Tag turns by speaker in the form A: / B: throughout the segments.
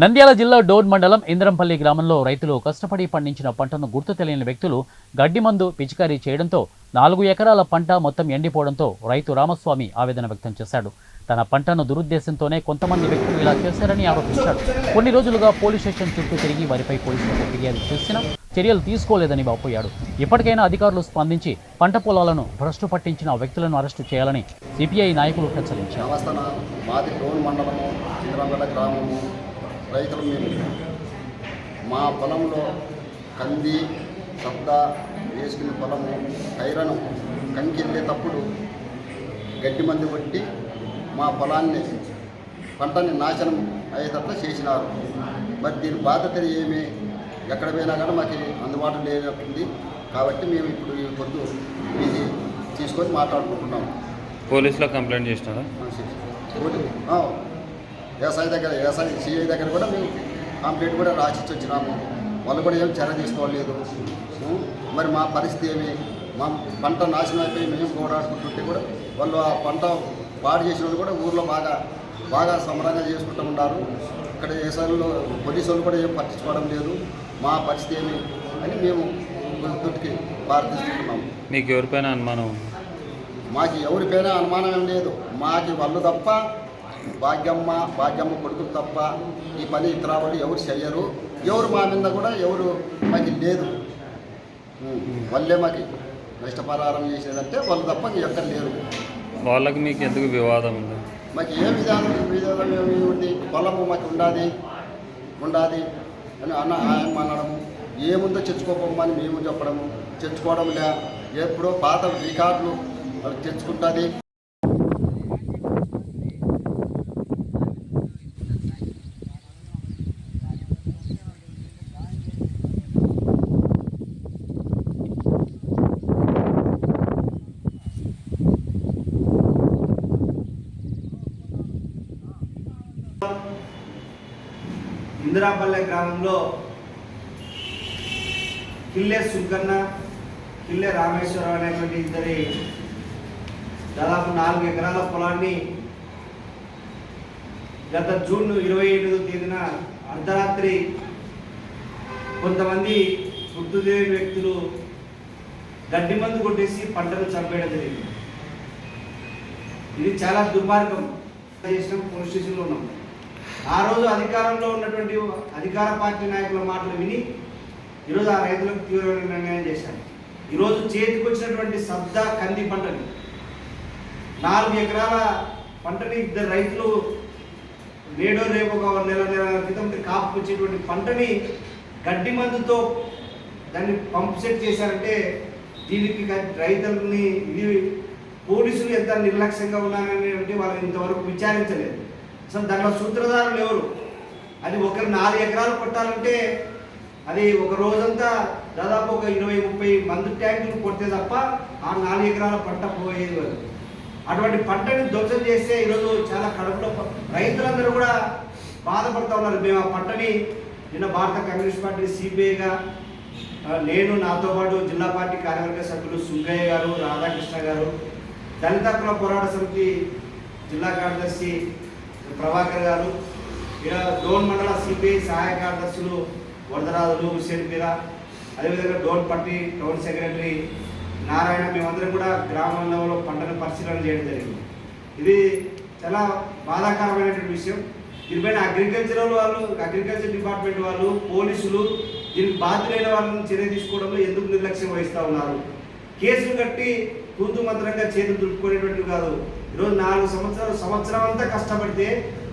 A: నంద్యాల జిల్లా డోన్ మండలం ఇంద్రంపల్లి గ్రామంలో రైతులు కష్టపడి పండించిన పంటను గుర్తు తెలియని వ్యక్తులు గడ్డి మందు పిచికారీ చేయడంతో 4 ఎకరాల పంట మొత్తం ఎండిపోవడంతో రైతు రామస్వామి ఆవేదన వ్యక్తం చేశాడు. తన పంటను దురుద్దేశంతోనే కొంతమంది వ్యక్తులు ఇలా చేశారని ఆరోపించాడు. కొన్ని రోజులుగా పోలీస్ స్టేషన్ చుట్టూ తిరిగి వారిపై పోలీసులకు ఫిర్యాదు చేసినా చర్యలు తీసుకోలేదని వాపోయాడు. ఇప్పటికైనా అధికారులు స్పందించి పంట పొలాలను భ్రష్టు పట్టించిన వ్యక్తులను అరెస్టు చేయాలని సిపిఐ నాయకులు హెచ్చరించారు.
B: రైతులు మేము మా పొలంలో కంది సబ్ద వేసుకునే పొలము ఐరను కంకెళ్ళేటప్పుడు గడ్డి మందు కొట్టి మా పొలాన్ని పంటని నాశనం అయ్యేటట్లు చేసినారు. మరి దీని బాధ్యత ఏమి ఎక్కడ పోయినా కానీ మాకు అందుబాటులో లేనట్టుంది. కాబట్టి మేము ఇప్పుడు ఈ పొద్దు ఇది తీసుకొని మాట్లాడుకుంటున్నాము.
C: పోలీసులో కంప్లైంట్ చేసినారా?
B: వ్యవసాయ సిఐ దగ్గర కూడా మేము కంప్లైంట్ కూడా రాసిచ్చి వచ్చినాము. వాళ్ళు కూడా ఏం చర్య తీసుకోలేదు. మరి మా పరిస్థితి ఏమి, మా పంట నాశనం అయిపోయి మేము పోరాడుకుంటుంటే కూడా వాళ్ళు ఆ పంట పాడు చేసిన వాళ్ళు కూడా ఊర్లో బాగా సమరంగా చేసుకుంటూ ఉన్నారు. ఇక్కడ వ్యవసాయంలో పోలీసు వాళ్ళు కూడా ఏం పట్టించుకోవడం లేదు. మా పరిస్థితి ఏమి అని మేము దుట్టుకి ప్రార్థిస్తున్నాము.
C: మీకు ఎవరిపైన అనుమానం?
B: మాకు ఎవరిపైన అనుమానం ఏం లేదు. మాకు వాళ్ళు తప్ప భాగ్యమ్మ కొడుకులు తప్ప ఈ పని ఇతర వాళ్ళు ఎవరు చెయ్యరు. ఎవరు మా మీద కూడా ఎవరు మాకు లేదు. వాళ్ళే మాకు నష్టపరిహారం చేసేదంటే వాళ్ళు తప్ప ఎక్కడ లేరు.
C: వాళ్ళకి మీకు ఎందుకు వివాదం ఉంది?
B: మాకు ఏ విధానం ఏమి పొలము మాకు ఉండాది అని ఆయన అనడము, ఏముందో తెచ్చుకోపోమని మేము చెప్పడము, తెచ్చుకోవడం లే. ఎప్పుడో పాత రికార్డులు వాళ్ళు తెచ్చుకుంటుంది.
D: ఇందిరాపల్లె గ్రామంలో కిల్లె సుంకన్న, కిల్లె రామేశ్వరరావు అనేటువంటి ఇద్దరి దాదాపు 4 ఎకరాల పొలాన్ని గత జూన్ 27వ తేదీన అర్ధరాత్రి కొంతమంది గుర్తు తెలియని వ్యక్తులు గడ్డి మందు కొట్టేసి పంటను చంపేయడం జరిగింది. ఇది చాలా దుర్మార్గం. చేసిన పోలీస్ స్టేషన్లో ఉన్నాం. ఆ రోజు అధికారంలో ఉన్నటువంటి అధికార పార్టీ నాయకుల మాటలు విని ఈరోజు ఆ రైతులకు తీవ్రమైన నిర్ణయం చేశారు. ఈరోజు చేతికి వచ్చినటువంటి సబ్దా కంది పంటని 4 ఎకరాల పంటని ఇద్దరు రైతులు నేడో రేపు ఒక నెల క్రితం కాపు వచ్చేటువంటి పంటని గడ్డి మందుతో దాన్ని పంప్ సెట్ చేశారంటే దీనికి రైతులని ఇది పోలీసులు ఎంత నిర్లక్ష్యంగా ఉన్నారనేటువంటి వాళ్ళు ఇంతవరకు విచారించలేదు. అసలు దాంట్లో సూత్రధారులు ఎవరు? అది ఒకరు 4 ఎకరాలు కొట్టాలంటే అది ఒక రోజంతా దాదాపు ఒక 20-30 మందు ట్యాంకులు కొడితే తప్ప ఆ 4 ఎకరాల పంట పోయేది కాదు. అటువంటి పంటని ధ్వంసం చేస్తే ఈరోజు చాలా కడుపులో రైతులందరూ కూడా బాధపడుతూ ఉన్నారు. మేము ఆ పంటని నిన్న భారత కమ్యూనిస్ట్ పార్టీ సిపిఐగా నేను, నాతో పాటు జిల్లా పార్టీ కార్యవర్గ సభ్యులు సుంగయ్య గారు, రాధాకృష్ణ గారు, దళిత హక్కుల పోరాట సమితి జిల్లా కార్యదర్శి ప్రభాకర్ గారు, ఇక్కడ డోన్ మండల సిపిఐ సహాయ కార్యదర్శులు వరదరాజులు, హుస్సేన్పీర, అదేవిధంగా డోన్ పట్టి టౌన్ సెక్రటరీ నారాయణ, మేమందరం కూడా గ్రామంలో పంటను పరిశీలన చేయడం జరిగింది. ఇది చాలా బాధాకరమైనటువంటి విషయం. దీనిపైన అగ్రికల్చర్ డిపార్ట్మెంట్ వాళ్ళు, పోలీసులు దీనికి బాధ్యులైన వాళ్ళని చర్య తీసుకోవడంలో ఎందుకు నిర్లక్ష్యం వహిస్తూ ఉన్నారు? కేసులు కట్టి తూతు మంత్రంగా చేతులు దులుపుకునేటువంటివి కాదు. ఈరోజు 4 సంవత్సరం అంతా కష్టపడితే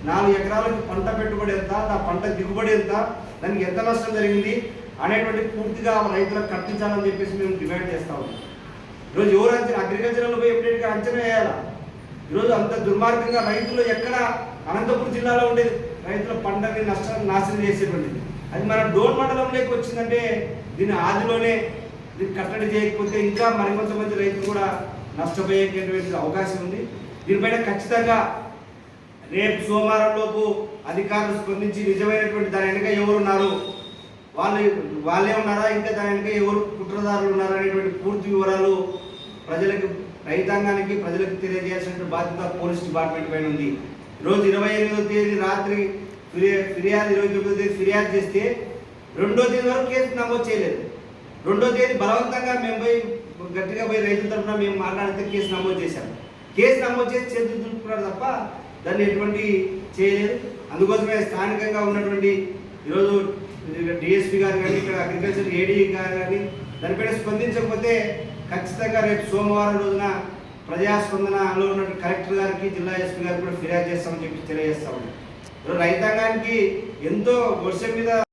D: 4 ఎకరాలకు పంట పెట్టుబడి ఎంత, ఆ పంట దిగుబడి ఎంత, దానికి ఎంత నష్టం జరిగింది అనేటువంటి పూర్తిగా రైతులకు కట్టించాలని చెప్పేసి మేము డిమాండ్ చేస్తా ఉన్నాం. ఈరోజు ఎవరు అగ్రికల్చర్లో పోయి ఎప్పుడైనా అంచనా వేయాలా? ఈరోజు అంత దుర్మార్గంగా రైతులు ఎక్కడ అనంతపురం జిల్లాలో ఉండేది రైతుల పంటని నాశనం చేసేటువంటిది. అది మన డోన్ మండలంలోకి వచ్చిందంటే దీని ఆదిలోనే దీన్ని కట్టడి చేయకపోతే ఇంకా మరికొంతమంది రైతులు కూడా నష్టపోయేటువంటి అవకాశం ఉంది. దీనిపైన ఖచ్చితంగా రేపు సోమవారం లోపు అధికారులు స్పందించి నిజమైనటువంటి దాని వెనుక ఎవరున్నారు, వాళ్ళే ఉన్నారా, ఇంకా దాని వెనుక ఎవరు కుట్రదారులు ఉన్నారా అనేటువంటి పూర్తి వివరాలు ప్రజలకు రైతాంగానికి ప్రజలకు తెలియజేయాల్సిన బాధ్యత పోలీస్ డిపార్ట్మెంట్ పైన ఉంది. ఈరోజు 28వ తేదీ రాత్రి ఫిర్యాదు 29వ తేదీ ఫిర్యాదు చేస్తే 2వ తేదీ వరకు కేసు నమోదు చేయలేదు. 2వ తేదీ బలవంతంగా మేము పోయి గట్టిగా పోయి రైతుల తరఫున మేము మాట్లాడితే కేసు నమోదు చేశాము. కేసు నమోదు చేసి చేతులు దులుపుకున్నారు తప్ప దాన్ని ఎటువంటి చేయలేదు. అందుకోసమే స్థానికంగా ఉన్నటువంటి ఈరోజు డిఎస్పీ గారు కానీ ఇక్కడ అగ్రికల్చర్ ఏడీ గారు కానీ దానిపైన స్పందించకపోతే ఖచ్చితంగా రేపు సోమవారం రోజున ప్రజాస్పందనలో ఉన్నటువంటి కలెక్టర్ గారికి జిల్లా ఎస్పీ గారికి కూడా ఫిర్యాదు చేస్తామని చెప్పి తెలియజేస్తామని. రైతాంగానికి ఎంతో వర్షం మీద